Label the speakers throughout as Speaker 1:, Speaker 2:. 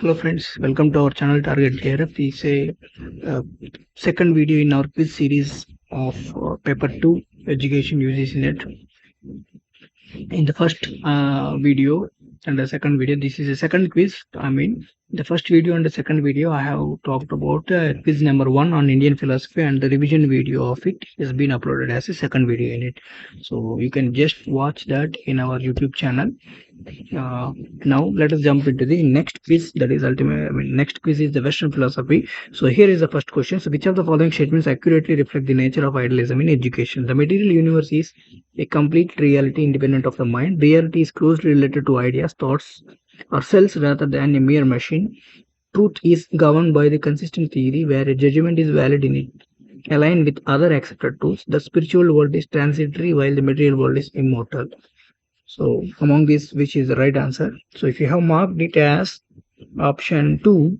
Speaker 1: Hello friends, welcome to our channel ToGet JRF. This is a second video in our quiz series of paper 2 education UGC NET. In the first video and the second video, this is a second quiz. The first video and the second video I have talked about quiz number 1 on Indian philosophy, and the revision video of it has been uploaded as a second video in it. So you can just watch that in our YouTube channel. Now let us jump into the next quiz. That is next quiz is the Western philosophy. So here is the first question. So which of the following statements accurately reflect the nature of idealism in education? The material universe is a complete reality independent of the mind. Reality is closely related to ideas, thoughts, or cells rather than a mere machine. Truth is governed by the consistent theory where a judgment is valid in it, aligned with other accepted truths. The spiritual world is transitory while the material world is immortal. So among these, which is the right answer? So if you have marked it as option 2,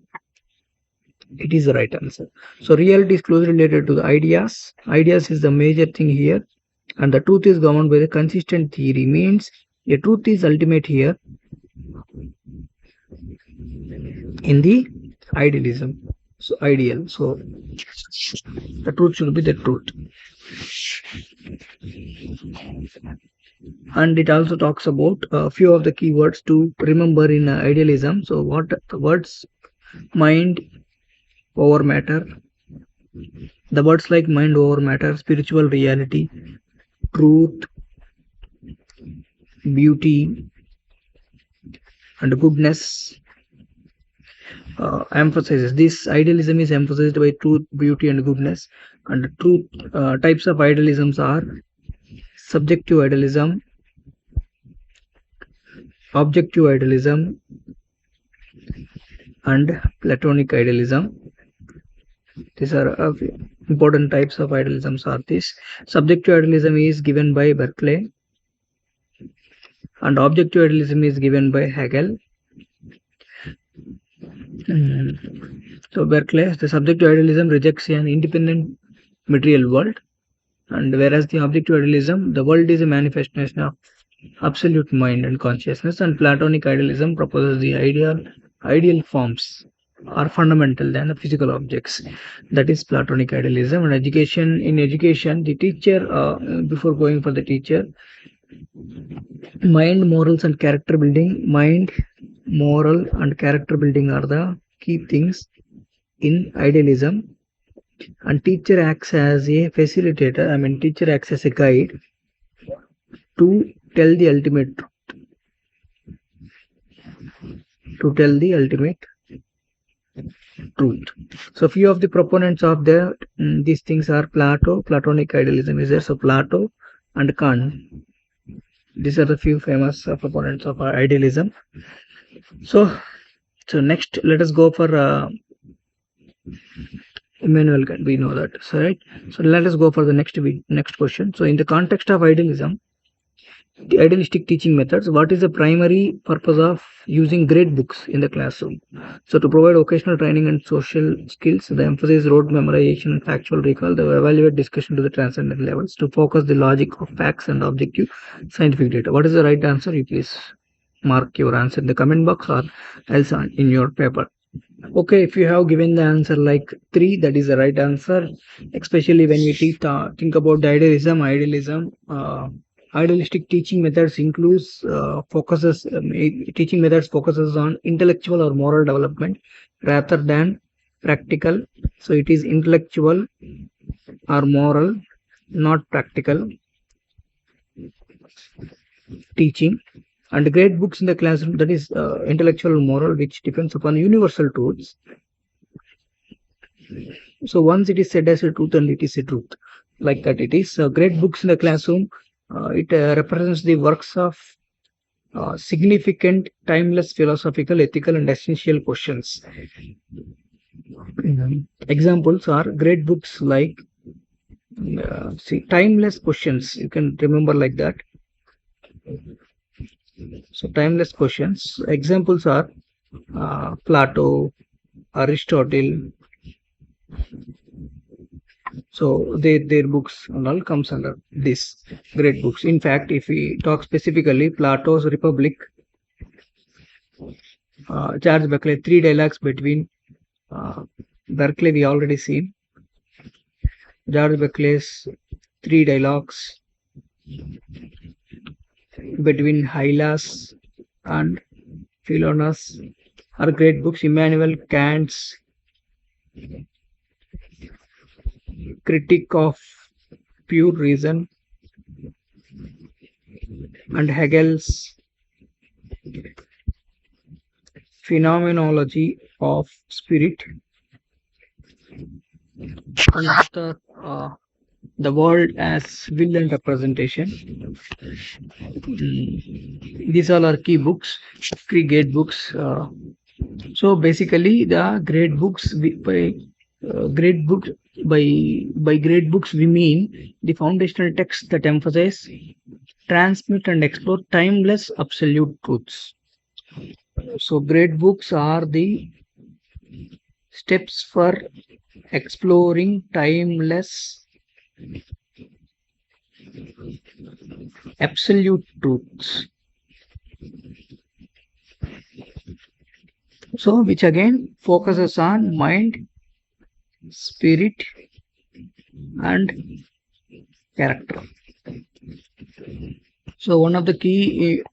Speaker 1: it is the right answer. So reality is closely related to the ideas. Ideas is the major thing here, and the truth is governed by the consistent theory. Means a truth is ultimate here in the idealism. So ideal. So the truth should be the truth. And it also talks about a few of the keywords to remember in idealism. So what the words? Mind over matter. The words like mind over matter, spiritual reality, truth, beauty, and goodness. Emphasizes this idealism is emphasized by truth, beauty, and goodness. And truth types of idealisms are subjective idealism, objective idealism, and platonic idealism. These are important types of idealisms are these. Subjective idealism is given by Berkeley, and objective idealism is given by Hegel. So Berkeley, the subjective idealism rejects an independent material world, and whereas the objective idealism, the world is a manifestation of absolute mind and consciousness. And Platonic idealism proposes the ideal forms are fundamental than the physical objects. That is Platonic idealism. And in education, the teacher, before going for the teacher, mind, morals, and character building. Mind, moral, and character building are the key things in idealism. And teacher acts as a facilitator. Teacher acts as a guide to tell the ultimate truth. So few of the proponents of these things are Platonic idealism is there. So Plato and Kant. These are the few famous proponents of idealism. So next, let us go for Immanuel Kant. We know that, so right. So let us go for the next question. So in the context of idealism, the idealistic teaching methods, what is the primary purpose of using grade books in the classroom? So to provide occasional training and social skills, the emphasis rote memorization and factual recall, the evaluate discussion to the transcendental levels, to focus the logic of facts and objective scientific data. What is the right answer? You please mark your answer in the comment box or else in your paper. Okay, if you have given the answer like 3, that is the right answer. Especially when we think about the idealism, idealistic teaching methods includes teaching methods focuses on intellectual or moral development rather than practical. So it is intellectual or moral, not practical teaching. And grade books in the classroom, that is intellectual and moral, which depends upon universal truths. So once it is said as a truth, and it is a truth, like that it is. Grade books in the classroom, it represents the works of significant, timeless philosophical, ethical, and essential questions. Examples are grade books like timeless questions. You can remember like that. So timeless questions. Examples are Plato, Aristotle. So their books and all comes under this great books. In fact, if we talk specifically, Plato's Republic Charles Berkeley, 3 dialogues between Berkeley we already seen. George Berkeley's 3 dialogues between Hylas and Philonous are great books. Immanuel Kant's Critique of Pure Reason and Hegel's Phenomenology of Spirit and after The World as Will and Representation. These all are key books, three great books. So basically, the great books by great books by great books we mean the foundational texts that emphasize, transmit, and explore timeless absolute truths. So great books are the steps for exploring timeless absolute truths. So which again focuses on mind, spirit, and character. So one of the key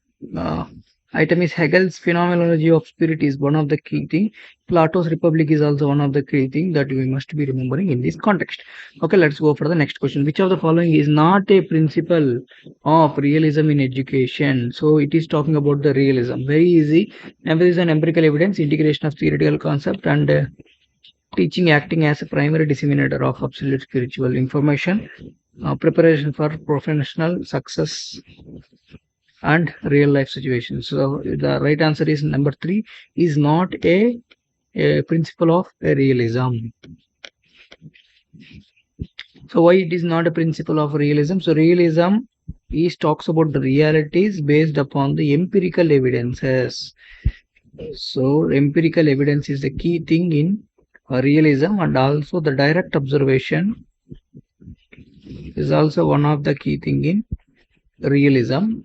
Speaker 1: item is Hegel's phenomenology of spirit is one of the key thing. Plato's Republic is also one of the key thing that we must be remembering in this context. Okay, let's go for the next question. Which of the following is not a principle of realism in education? So it is talking about the realism. Very easy. Emphasis on empirical evidence, integration of theoretical concept, and teaching acting as a primary disseminator of absolute spiritual information, preparation for professional success and real life situations. So the right answer is number 3 is not a principle of realism. So why it is not a principle of realism? So realism is talks about the realities based upon the empirical evidences. So empirical evidence is the key thing in realism, and also the direct observation is also one of the key thing in realism.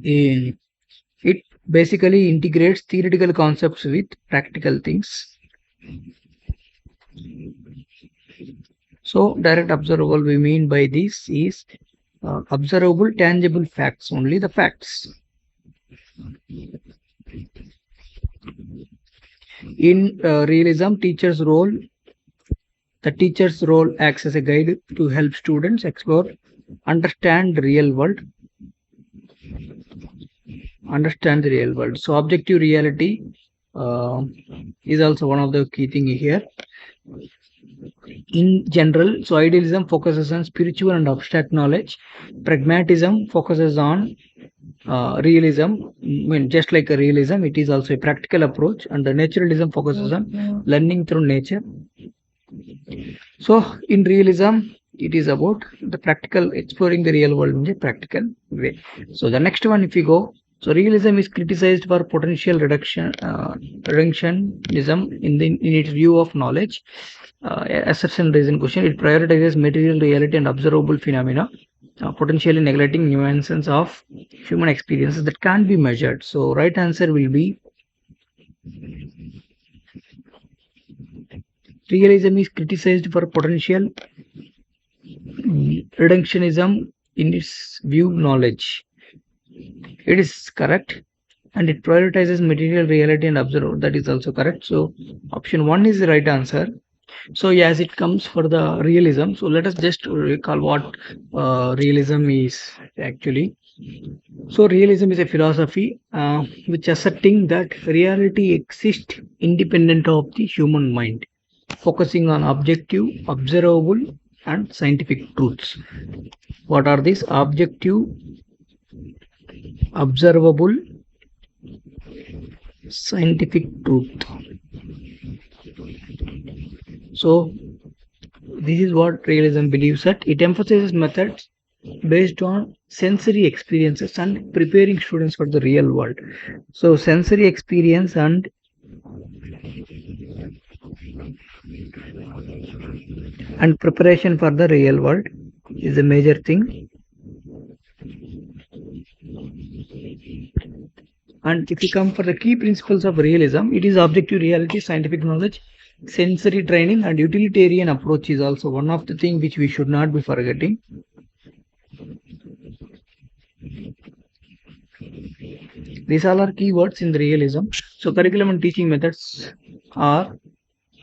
Speaker 1: It basically integrates theoretical concepts with practical things. So direct observable we mean by this is observable tangible facts, only the facts. In realism, the teacher's role acts as a guide to help students explore, understand the real world. So objective reality is also one of the key thing here. In general, so idealism focuses on spiritual and abstract knowledge. Pragmatism focuses on realism. I mean, just like a realism, it is also a practical approach, and the naturalism focuses on learning through nature. So in realism, it is about the practical, exploring the real world in a practical way. So the next one, if you go, so realism is criticized for potential reductionism in its view of knowledge. Assertion reason question. It prioritizes material reality and observable phenomena, potentially neglecting nuances of human experiences that can't be measured. So right answer will be realism is criticized for potential reductionism in its view knowledge. It is correct, and it prioritizes material reality and observable. That is also correct. So option 1 is the right answer. So as it comes for the realism, so let us just recall what realism is actually. So realism is a philosophy which asserting that reality exists independent of the human mind, focusing on objective, observable, and scientific truths. What are these? Objective, observable, scientific truth. So this is what realism believes that it emphasizes methods based on sensory experiences and preparing students for the real world. So sensory experience and preparation for the real world is a major thing. And if you come for the key principles of realism, it is objective reality, scientific knowledge, sensory training, and utilitarian approach is also one of the things which we should not be forgetting. These all are keywords in the realism. So curriculum and teaching methods are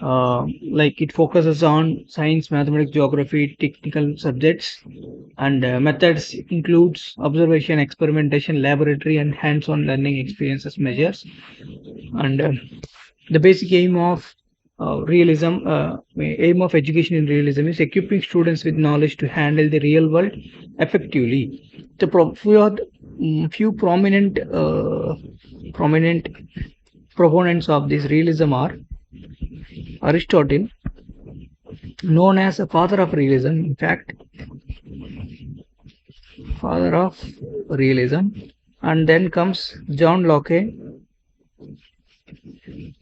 Speaker 1: like it focuses on science, mathematics, geography, technical subjects, and methods includes observation, experimentation, laboratory, and hands-on learning experiences measures. And the basic aim of aim of education in realism is equipping students with knowledge to handle the real world effectively. Few prominent proponents of this realism are Aristotle, known as the father of realism. In fact, father of realism. And then comes John Locke.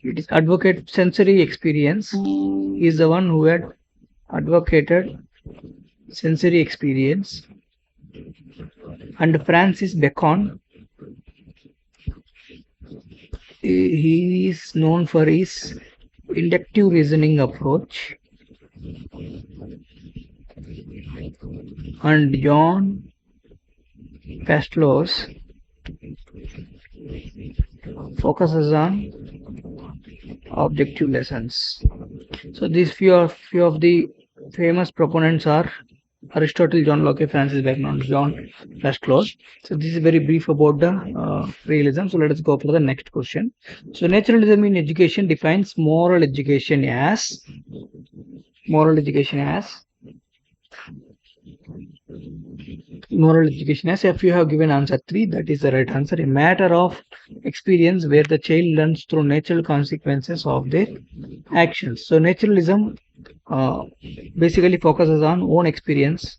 Speaker 1: It is advocate sensory experience. He is the one who had advocated sensory experience. And Francis Bacon, he is known for his inductive reasoning approach. And John Pascal's focuses on objective lessons. So these few of the famous proponents are Aristotle, John Locke, Francis Bacon, John Pascal. So this is very brief about the realism. So let us go for the next question. So naturalism in education defines moral education as if you have given answer 3, that is the right answer. A matter of experience where the child learns through natural consequences of their actions. So naturalism basically focuses on own experiences,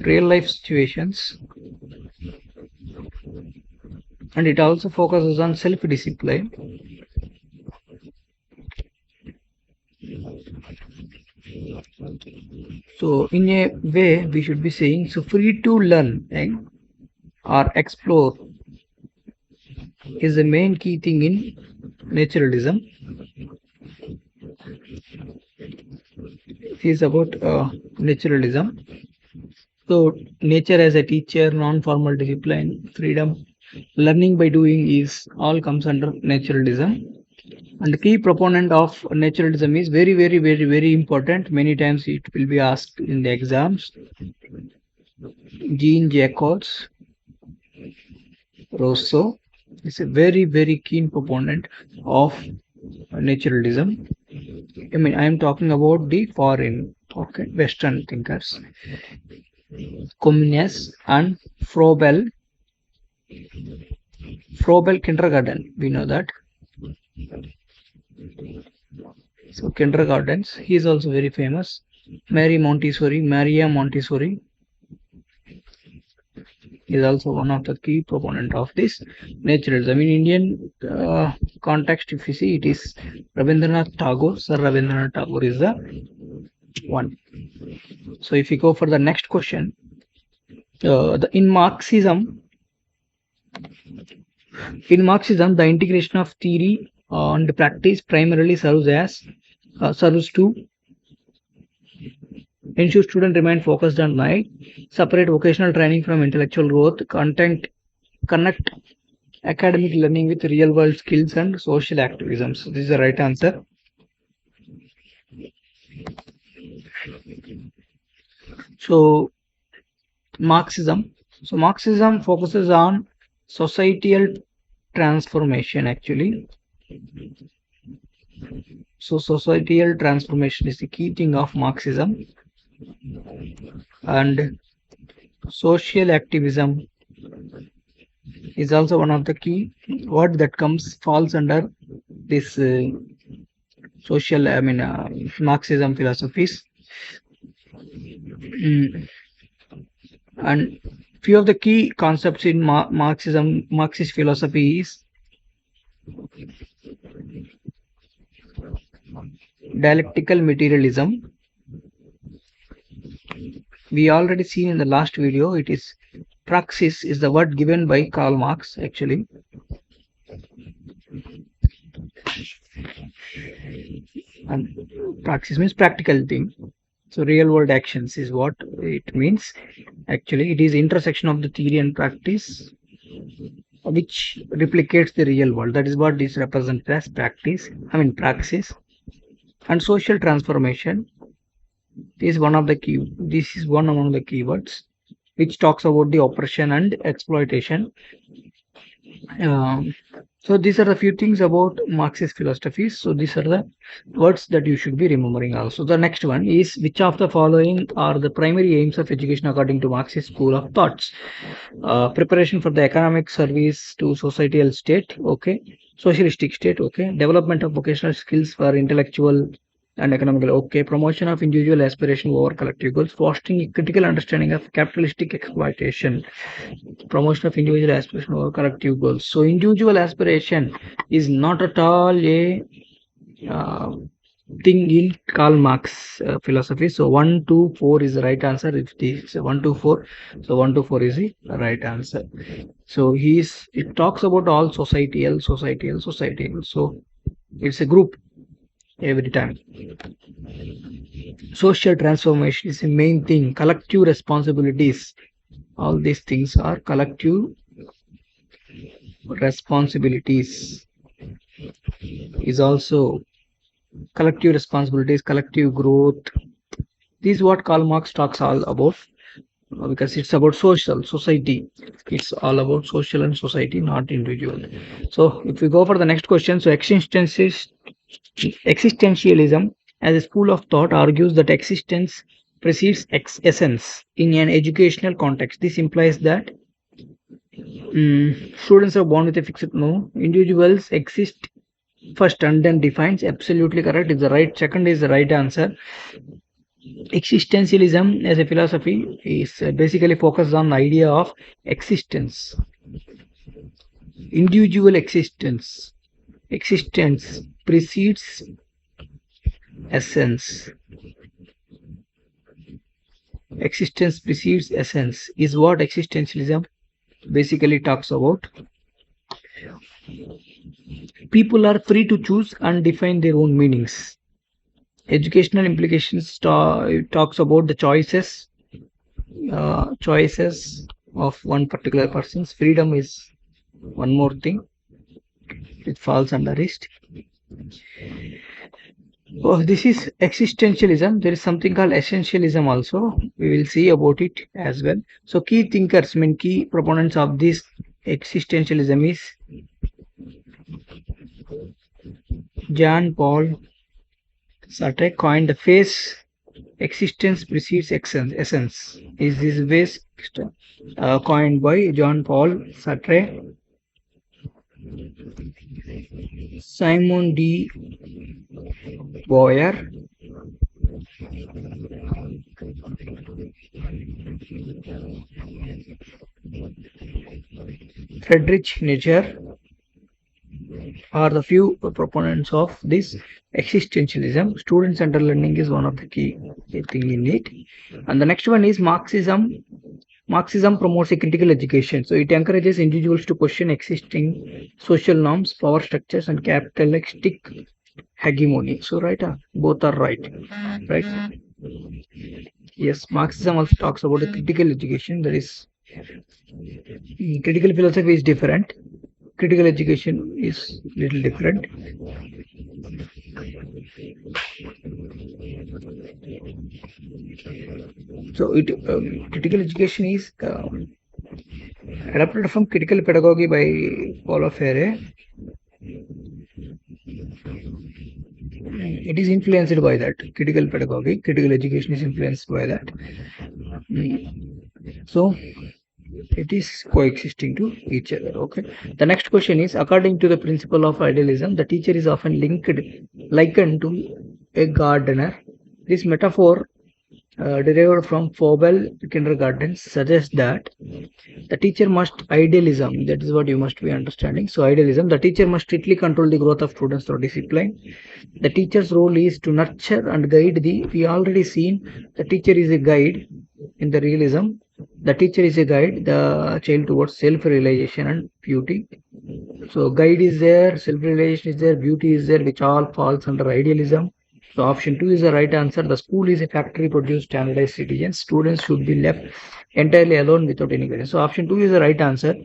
Speaker 1: real life situations, and it also focuses on self-discipline. So in a way we should be saying, so free to learn or explore is the main key thing in naturalism. It is about naturalism. So nature as a teacher, non-formal discipline, freedom, learning by doing is all comes under naturalism. And the key proponent of naturalism is very, very, very, very important. Many times it will be asked in the exams. Jean-Jacques Rousseau is a very, very keen proponent of naturalism. I mean, I am talking about the foreign, Western thinkers. Comenius and Froebel kindergarten, we know that. So kindergartens, he is also very famous. Maria Montessori is also one of the key proponent of this naturalism. In Indian context, if you see, it is Rabindranath Tagore. Sir Rabindranath Tagore is the one. So if you go for the next question, in Marxism, the integration of theory and practice primarily serves to ensure students remain focused on mind, separate vocational training from intellectual growth, connect academic learning with real world skills and social activism. So this is the right answer. So Marxism focuses on societal transformation actually. So societal transformation is the key thing of Marxism, and social activism is also one of the key word that falls under this Marxism philosophies. And few of the key concepts in Marxist philosophy is dialectical materialism, We already seen in the last video, it is praxis is the word given by Karl Marx actually. And praxis means practical thing. So real world actions is what it means. Actually, it is intersection of the theory and practice which replicates the real world. That is what is represented as praxis. And social transformation is one of the key. This is one among the keywords which talks about the oppression and exploitation. Um, so these are the few things about Marxist philosophies. So these are the words that you should be remembering also. The next one is, which of the following are the primary aims of education according to Marxist school of thoughts? Preparation for the economic service to societal state, okay, socialistic state, okay, development of vocational skills for intellectual and economical, okay, promotion of individual aspiration over collective goals, fostering a critical understanding of capitalistic exploitation, promotion of individual aspiration over collective goals. So individual aspiration is not at all a uh, thing in Karl Marx philosophy. So 1, 2, 4 is the right answer. If this 1, 2, 4, so 1, 2, 4 is the right answer. So it talks about all societal. So it's a group every time. Social transformation is the main thing. Collective responsibilities. All these things are collective responsibilities. Is also collective responsibilities, collective growth. This is what Karl Marx talks all about, because it's about society. It's all about social and society, not individual. So if we go for the next question, so existentialism as a school of thought argues that existence precedes essence in an educational context. This implies that students are born with a fixed no. Individuals exist first and then defines. Absolutely correct. Is the right. Second is the right answer. Existentialism as a philosophy is basically focused on the idea of existence, individual existence. Existence precedes essence. Existence precedes essence is what existentialism basically talks about. People are free to choose and define their own meanings. Educational implications talks about the choices of one particular person's freedom is one more thing. It falls under it. Oh, this is existentialism. There is something called essentialism also. We will see about it as well. So key thinkers, key proponents of this existentialism is Jean-Paul Sartre coined the phrase existence precedes essence. Is this phrase coined by Jean-Paul Sartre? Simon D. Boyer, Friedrich Nietzsche are the few proponents of this existentialism. Student-centered learning is one of the key thing in it. And the next one is Marxism. Marxism promotes a critical education. So it encourages individuals to question existing social norms, power structures, and capitalistic hegemony. So both are right. Yes, Marxism also talks about a critical education. That is, critical philosophy is different. Critical education is little different. So critical education is adapted from critical pedagogy by Paulo Freire. It is influenced by that. Critical pedagogy, critical education is influenced by that. So it is coexisting to each other. Okay. The next question is, according to the principle of idealism, the teacher is often likened to a gardener. This metaphor derived from Froebel kindergarten, suggests that the teacher must idealism. That is what you must be understanding. So idealism, the teacher must strictly control the growth of students through discipline. The teacher's role is to nurture and guide the. We already seen the teacher is a guide in the realism. The teacher is a guide the child towards self-realization and beauty. So guide is there, self-realization is there, beauty is there, which all falls under idealism. So option 2 is the right answer. The school is a factory produced standardized citizens. Students should be left entirely alone without any guidance. So option 2 is the right answer.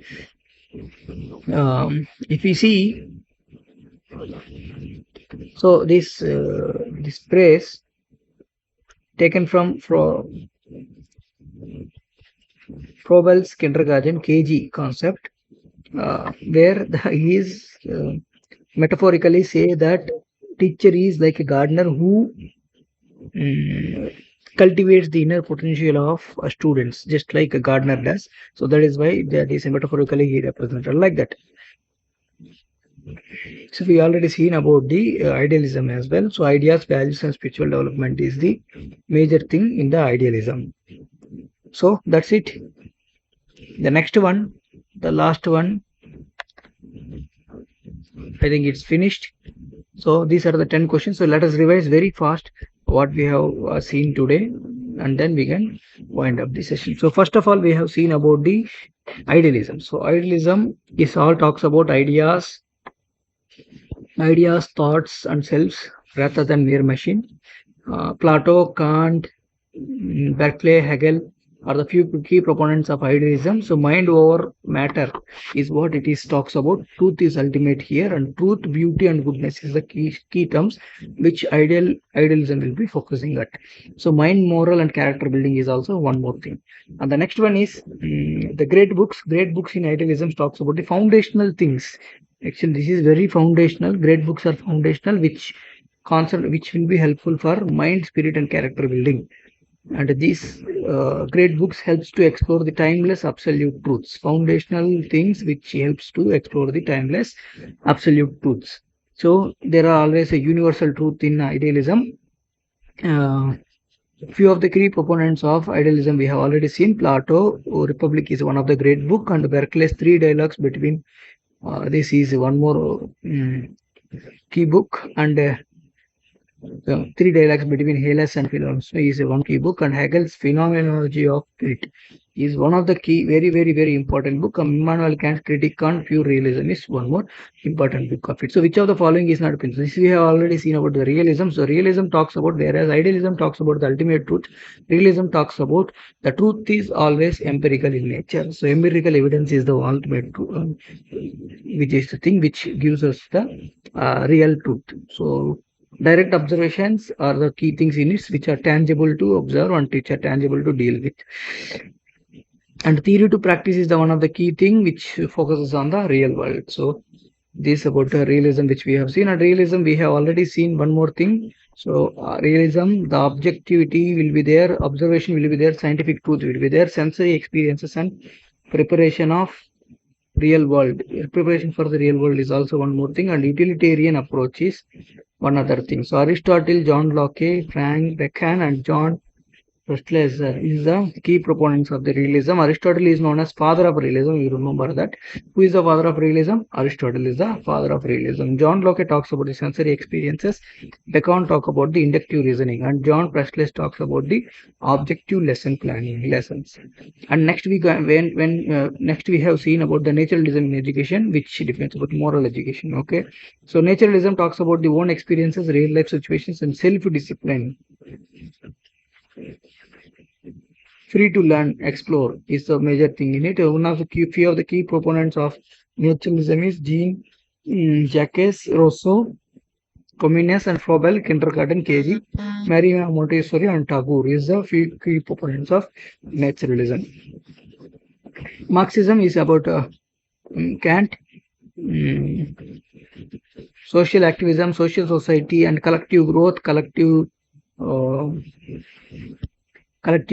Speaker 1: If we see, so this phrase taken from Froebel's kindergarten KG concept, where he is metaphorically say that teacher is like a gardener who cultivates the inner potential of students, just like a gardener does. So that is why that is metaphorically he represented like that. So we already seen about the idealism as well. So ideas, values, and spiritual development is the major thing in the idealism. So that's it. The next one, the last one, I think it's finished. So these are the 10 questions. So let us revise very fast what we have seen today, and then we can wind up the session. So first of all, we have seen about the idealism. So idealism is all talks about ideas, thoughts, and selves rather than mere machine. Plato, Kant, Berkeley, Hegel are the few key proponents of idealism. So mind over matter is what it is talks about. Truth is ultimate here, and truth, beauty, and goodness is the key terms which idealism will be focusing at. So mind, moral, and character building is also one more thing. And the next one is the great books. Great books in idealism talks about the foundational things. Actually, this is very foundational. Great books are foundational, which will be helpful for mind, spirit, and character building. And these great books helps to explore the timeless absolute truths, foundational things which helps to explore the timeless absolute truths. So there are always a universal truth in idealism. Few of the key proponents of idealism we have already seen. Plato, Republic is one of the great book, and Berkeley's Three Dialogues Between. This is one more key book, and Three Dialogues Between Hellas and Philosophy is one key book, and Hegel's Phenomenology of Spirit is one of the key, very important book. Immanuel Kant's Critique on Pure Realism is one more important book of it. So which of the following is not principle? This we have already seen about the realism. So realism talks about, whereas idealism talks about the ultimate truth, realism talks about the truth is always empirical in nature. So empirical evidence is the ultimate truth, which is the thing which gives us the real truth. So direct observations are the key things in it, which are tangible to observe and which are tangible to deal with. And theory to practice is the one of the key thing which focuses on the real world. So this about realism which we have seen. And realism we have already seen one more thing. So realism, the objectivity will be there, observation will be there, scientific truth will be there, sensory experiences and preparation of real world. Preparation for the real world is also one more thing, and utilitarian approach is one other thing. So Aristotle, John Locke, Frank Bacon, and John Rustless is the key proponents of the realism. Aristotle is known as father of realism. You remember that. Who is the father of realism? Aristotle is the father of realism. John Locke talks about the sensory experiences. Bacon talks about the inductive reasoning, and John Rustless talks about the objective lesson planning lessons. And next we next we have seen about the naturalism in education, which defines about moral education. Okay, so naturalism talks about the own experiences, real life situations, and self-discipline. Free to learn, explore is the major thing in it. One of the few of the key proponents of naturalism is Jean Jacques Rousseau, Comenius, and Froebel, kindergarten, KG, Maria Montessori, and Tagore is the few key proponents of naturalism. Marxism is about Kant, social activism, social society, and collective growth, collective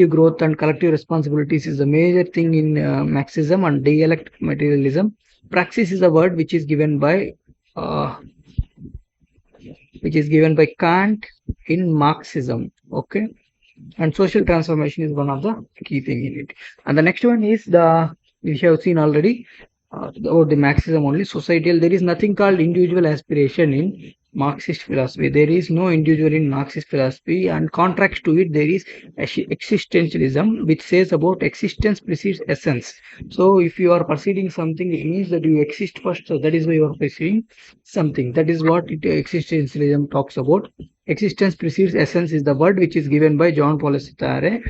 Speaker 1: growth and collective responsibilities is a major thing in Marxism. And dialectic materialism. Praxis is a word which is given by Kant in Marxism. Okay, and social transformation is one of the key thing in it. And the next one is the, we have seen already about the Marxism only. Societal, there is nothing called individual aspiration in Marxist philosophy. There is no individual in Marxist philosophy, and contracts to it, there is existentialism, which says about existence precedes essence. So if you are pursuing something, it means that you exist first. So that is why you are pursuing something. That is what existentialism talks about. Existence precedes essence is the word which is given by John Paul Sartre,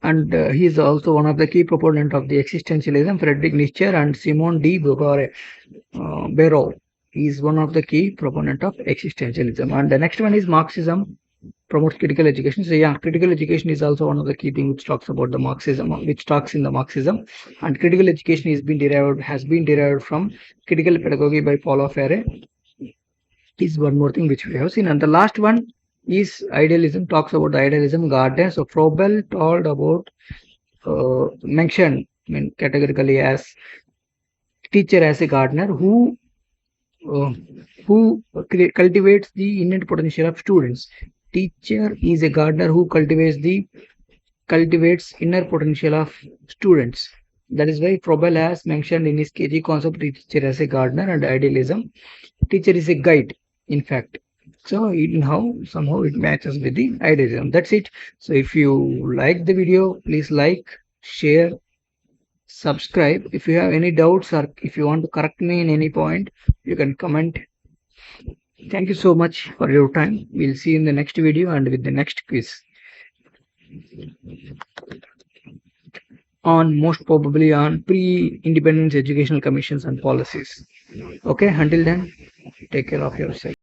Speaker 1: and he is also one of the key proponent of the existentialism. Friedrich Nietzsche and Simone de Beauvoir, Barrow is one of the key proponent of existentialism. And the next one is Marxism promotes critical education. So yeah, critical education is also one of the key things which talks about the Marxism, which talks in the Marxism. And critical education has been derived from critical pedagogy by Paulo Freire. Is one more thing which we have seen. And the last one is idealism, talks about the idealism garden. So Froebel told about, mentioned, I mean, categorically as teacher as a gardener uh, who cultivates the innate potential of students. Teacher is a gardener who cultivates inner potential of students. That is why Froebel has mentioned in his KG concept teacher as a gardener, and idealism teacher is a guide, in fact. So somehow it matches with the idealism. That's it. So if you like the video, please like, share, subscribe. If you have any doubts or if you want to correct me in any point, you can comment. Thank you so much for your time. We'll see you in the next video and with the next quiz on, most probably on pre-independence educational commissions and policies. Okay, until then, take care of yourself.